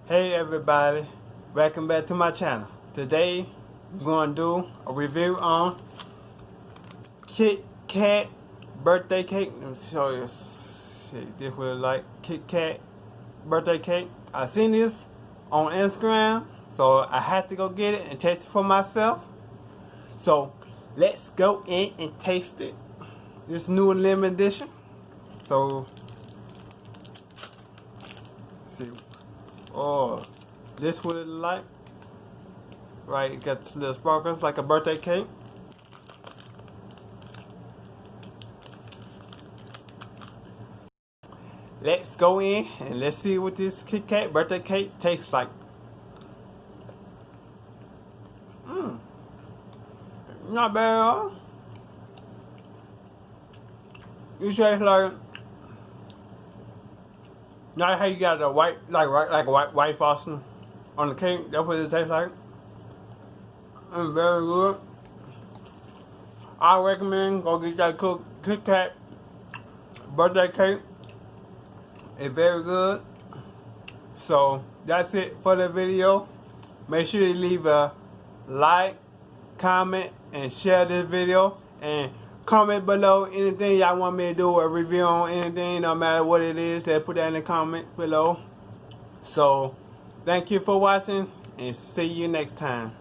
Hey everybody, welcome back to my channel. Today we're going to do a review on Kit Kat birthday cake. Let me show you. Shit, this was like Kit Kat birthday cake. I seen this on Instagram, so I had to go get it and taste it for myself. So let's go in and taste it. This new limited edition. So see. Oh, this what it like. Right, it got the little sparkles like a birthday cake. Let's go in and let's see what this Kit Kat birthday cake tastes like. Not bad at all. You taste like, not how you got the white, like a white frosting on the cake. That's what it tastes like. It's very good. I recommend go get that Kit Kat birthday cake. It's very good. So that's it for the video. Make sure you leave a like, comment, and share this video. And comment below anything y'all want me to do a review on anything, no matter what it is. Put that in the comment below. So thank you for watching and see you next time.